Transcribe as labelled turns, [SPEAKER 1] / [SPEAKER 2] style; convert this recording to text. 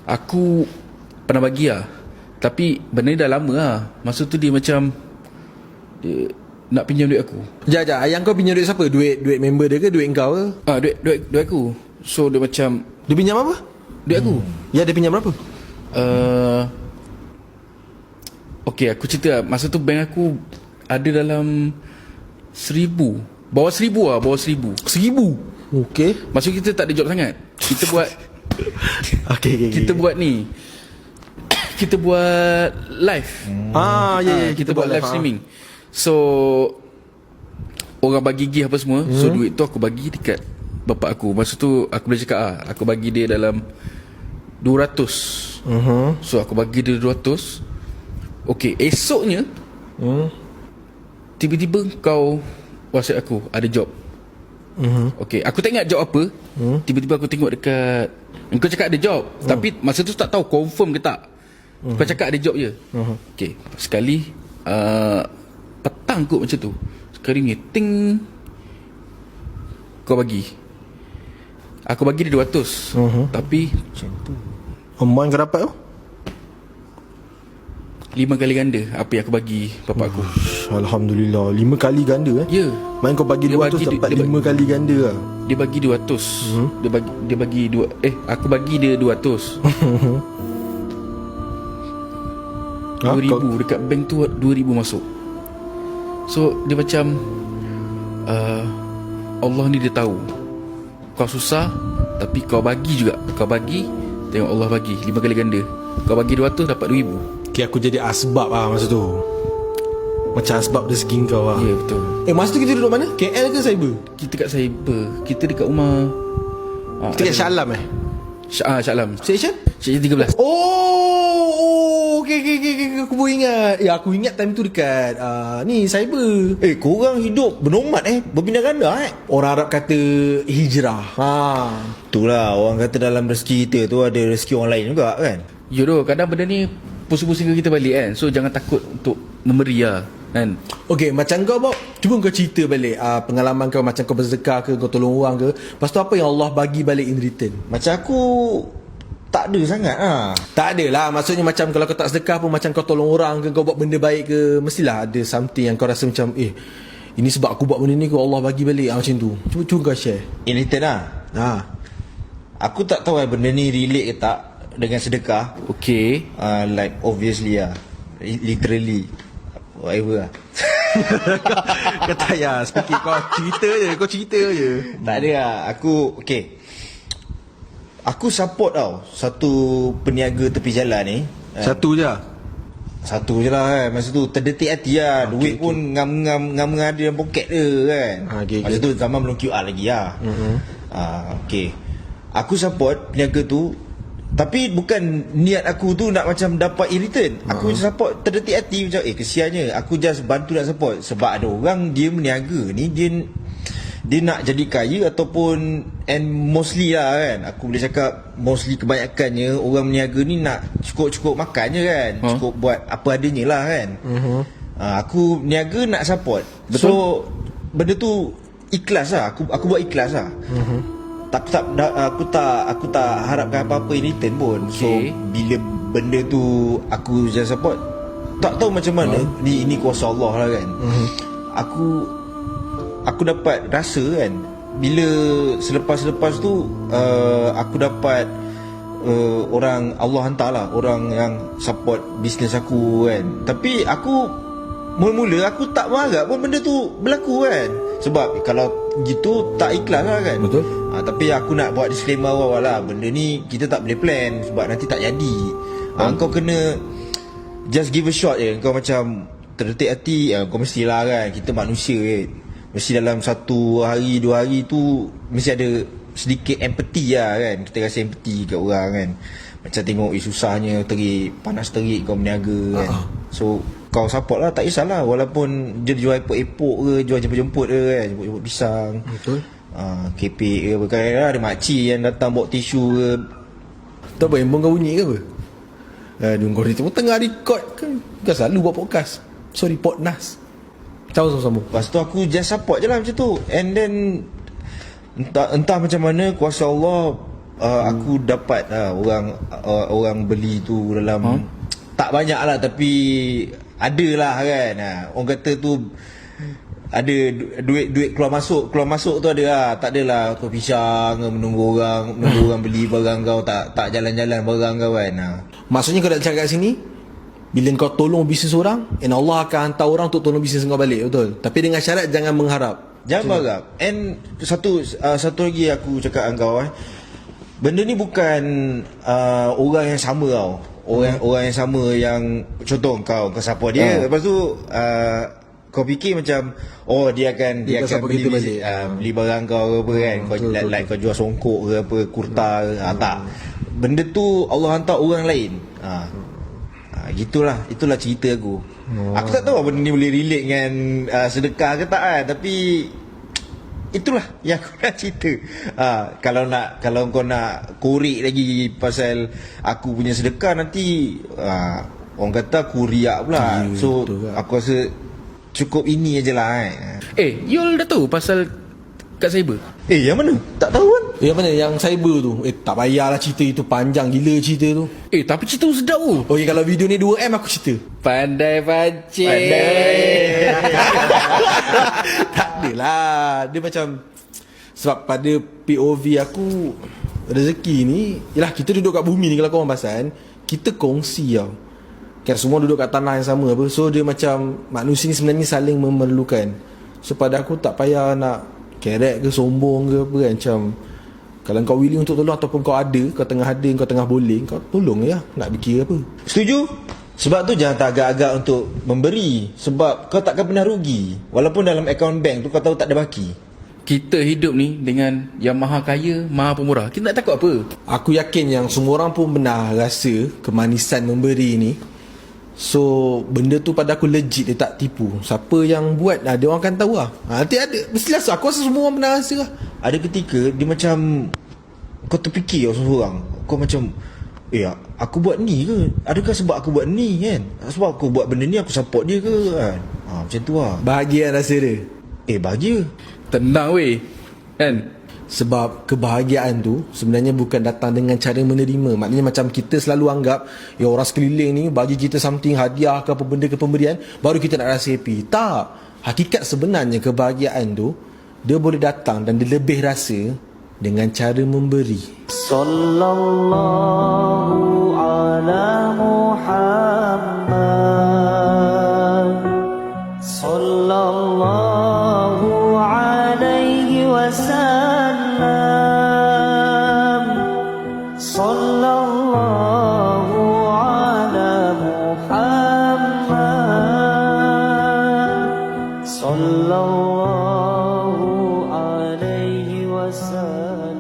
[SPEAKER 1] Aku pernah bagi lah, tapi benda ni dah lama lah. Masa tu dia macam nak pinjam duit aku.
[SPEAKER 2] Sekejap, ayang kau pinjam duit siapa? Duit member dia ke? Duit kau ke?
[SPEAKER 1] Duit aku. So dia macam,
[SPEAKER 2] Dia pinjam apa?
[SPEAKER 1] duit aku.
[SPEAKER 2] Ya, dia pinjam berapa?
[SPEAKER 1] Okay, aku cerita lah. Masa tu bank aku ada dalam 1,000. Bawah 1,000 lah, bawah 1,000.
[SPEAKER 2] 1,000? Okay.
[SPEAKER 1] Maksud kita tak ada job sangat. Kita buat
[SPEAKER 2] Okay.
[SPEAKER 1] kita buat ni. Kita buat live.
[SPEAKER 2] Ya,
[SPEAKER 1] Kita buat live streaming. So orang bagi gig apa semua. So duit tu aku bagi dekat bapak aku. Masa tu aku boleh cakap aku bagi dia dalam 200. So aku bagi dia 200. Okay, esoknya tiba-tiba kau WhatsApp aku ada job. Okay, aku tak ingat job apa. Tiba-tiba aku tengok dekat, kau cakap ada job, tapi masa tu tak tahu confirm ke tak. Kau cakap ada job je. Okay, sekali petang kot macam tu, sekali ni ting, kau bagi. Aku bagi dia 200. Tapi
[SPEAKER 2] macam tu Oman kau dapat tu
[SPEAKER 1] 5 kali ganda apa yang aku bagi bapak aku.
[SPEAKER 2] Alhamdulillah, 5 kali ganda
[SPEAKER 1] Ya.
[SPEAKER 2] Main kau bagi
[SPEAKER 1] Dia
[SPEAKER 2] 200 dapat 5 kali ganda lah.
[SPEAKER 1] Dia bagi 200. Dia bagi aku bagi dia 200. 2,000 dekat bank tu, 2,000 masuk. So dia macam Allah ni dia tahu kau susah, tapi kau bagi juga. Kau bagi, tengok Allah bagi 5 kali ganda. Kau bagi 200 dapat 2,000.
[SPEAKER 2] Okay, aku jadi asbab lah masa tu. Macam asbab rezeki kau lah.
[SPEAKER 1] Ya, betul.
[SPEAKER 2] Masa tu kita duduk mana? KL ke Cyber?
[SPEAKER 1] Kita kat cyber. Kita dekat rumah
[SPEAKER 2] Kita kat Shah Alam
[SPEAKER 1] Shah Alam.
[SPEAKER 2] Station?
[SPEAKER 1] Station 13.
[SPEAKER 2] Okay, aku baru ingat. Ya, aku ingat time tu dekat ni Cyber.
[SPEAKER 3] Korang hidup bernomad berpindah ganda
[SPEAKER 2] Orang Arab kata hijrah.
[SPEAKER 3] Itulah orang kata dalam rezeki kita tu ada rezeki orang lain juga kan.
[SPEAKER 1] Yodoh, kadang benda ni pusing-pusing ke kita balik kan. So jangan takut untuk memberi lah kan.
[SPEAKER 2] Okay, macam kau Bob, cuba kau cerita balik pengalaman kau. Macam kau bersedekah ke, kau tolong orang ke, lepas tu apa yang Allah bagi balik in return?
[SPEAKER 3] Macam aku tak ada sangat
[SPEAKER 2] Tak ada lah. Maksudnya macam kalau kau tak sedekah pun, macam kau tolong orang ke, kau buat benda baik ke, mestilah ada something yang kau rasa macam ini sebab aku buat benda ni kau Allah bagi balik macam tu. Cuba kau share
[SPEAKER 3] in return Aku tak tahu benda ni relate ke tak dengan sedekah.
[SPEAKER 1] Okay.
[SPEAKER 3] Like obviously literally whatever
[SPEAKER 2] Kata ya, speaking kau cerita je.
[SPEAKER 3] Tak ada lah. Aku support satu peniaga tepi jalan ni.
[SPEAKER 2] Satu je
[SPEAKER 3] lah kan. Masa tu terdetik hati lah. Duit pun ngam ada dalam poket dia kan. Masa tu zaman belum QR lagi lah. Okay, aku support peniaga tu, tapi bukan niat aku tu nak macam dapat in return. Aku support terdetik hati macam kesiannya. Aku just bantu nak support. Sebab ada orang dia meniaga ni, dia nak jadi kaya ataupun, and mostly lah kan, aku boleh cakap mostly kebanyakannya orang meniaga ni nak cukup makan je kan. Cukup buat apa adanya lah kan. Aku niaga nak support. So benda tu ikhlas lah. Aku buat ikhlas lah. Aku tak harapkan apa-apa in return pun. So bila benda tu aku just support, tak tahu macam mana. Ini kuasa Allah lah kan. Aku dapat rasa kan, bila selepas tu aku dapat orang Allah hantar lah, orang yang support bisnes aku kan. Tapi aku mula-mula aku tak marah pun benda tu berlaku kan. Sebab kalau gitu tak ikhlas lah kan.
[SPEAKER 2] Betul.
[SPEAKER 3] Tapi aku nak buat disclaimer awal lah, benda ni kita tak boleh plan sebab nanti tak jadi. Kau kena just give a shot je. Kau macam terdetik hati, kau mestilah kan, kita manusia mesti dalam 1 hari 2 hari tu mesti ada sedikit empathy lah kan. Kita rasa empathy kat orang kan. Macam tengok susahnya terik, panas terik kau berniaga kan. So kau support lah, tak kisahlah. Walaupun dia jual epok-epok ke, jual jemput-jemput ke kan, jemput-jemput pisang. Betul. Kepek ke apa. Kadang-kadang ada makcik yang datang bawa tisu ke.
[SPEAKER 2] Tak apa, handphone kau bunyi ke apa? Aduh, kau ni tengah record kan. Kau selalu buat podcast. Sorry, podcast. Sama-sama.
[SPEAKER 3] Lepas tu aku just support je lah macam tu. And then entah macam mana kuasa Allah aku dapat orang beli tu dalam tak banyak lah, tapi ada lah kan. Orang kata tu ada duit keluar masuk tu ada lah. Tak adalah kau pisang menunggu orang beli barang kau, tak jalan-jalan barang kau kan.
[SPEAKER 2] Maksudnya kau nak cakap kat sini, bila kau tolong bisnes orang, and Allah akan hantar orang untuk tolong bisnes kau balik, betul? Tapi dengan syarat jangan mengharap.
[SPEAKER 3] Jangan berharap. And satu lagi aku cakap dengan kau, benda ni bukan orang yang sama tau. Orang yang sama yang contoh kau support dia, lepas tu kau fikir macam dia akan beli barang kau ke apa kan, kau like kau jual songkok ke apa, kurta ke. Tak. Benda tu Allah hantar orang lain. Itulah cerita aku. Aku tak tahu benda ni boleh relate dengan sedekah ke tak kan, tapi itulah yang aku nak cerita. Kalau kau nak korek lagi pasal aku punya sedekah, nanti orang kata aku riak pula. So aku rasa cukup ini ajalah.
[SPEAKER 1] Yul dah tahu pasal kat cyber?
[SPEAKER 3] Yang mana? Tak tahu kan?
[SPEAKER 2] Yang mana? Yang cyber tu? Tak payahlah cerita itu, panjang gila cerita tu.
[SPEAKER 1] Tapi cerita tu sedap tu.
[SPEAKER 2] Okey, kalau video ni 2M aku cerita.
[SPEAKER 1] Pandai pancing.
[SPEAKER 2] Tak adalah. Dia macam, sebab pada POV aku, rezeki ni, yalah kita duduk kat bumi ni, kalau korang perasan, kita kongsi tau. Kan semua duduk kat tanah yang sama apa. So dia macam manusia ni sebenarnya saling memerlukan. So pada aku tak payah nak kerek ke sombong ke apa kan. Macam kalau kau willing untuk tolong, ataupun kau ada, kau tengah ada, kau tengah boleh, kau tolong ya. Nak fikir apa.
[SPEAKER 3] Setuju? Sebab tu jangan tak agak-agak untuk memberi. Sebab kau takkan pernah rugi. Walaupun dalam akaun bank tu kau tahu tak ada baki.
[SPEAKER 1] Kita hidup ni dengan yang maha kaya, maha pemurah. Kita nak takut apa?
[SPEAKER 2] Aku yakin yang semua orang pun pernah rasa kemanisan memberi ni. So benda tu pada aku legit, dia tak tipu. Siapa yang buat dia orang akan tahu lah. Nanti ada, mestilah aku rasa semua orang pernah rasa lah.
[SPEAKER 3] Ada ketika dia macam kau terfikir seorang, kau macam aku buat ni ke? Adakah sebab aku buat ni kan? Sebab aku buat benda ni aku support dia ke kan? Macam tu lah.
[SPEAKER 2] Bahagia rasa dia.
[SPEAKER 3] Bahagia.
[SPEAKER 1] Tenang weh kan.
[SPEAKER 2] Sebab kebahagiaan tu sebenarnya bukan datang dengan cara menerima. Maknanya macam kita selalu anggap orang sekeliling ni bagi kita something, hadiah ke apa benda ke pemberian, baru kita nak rasa happy. Tak. Hakikat sebenarnya kebahagiaan tu, dia boleh datang dan dia lebih rasa dengan cara memberi.
[SPEAKER 4] Sallallahu ala Muhammad, sallallahu alaihi wasallam, sallallahu ala Muhammad, sallallahu alaihi wasallam.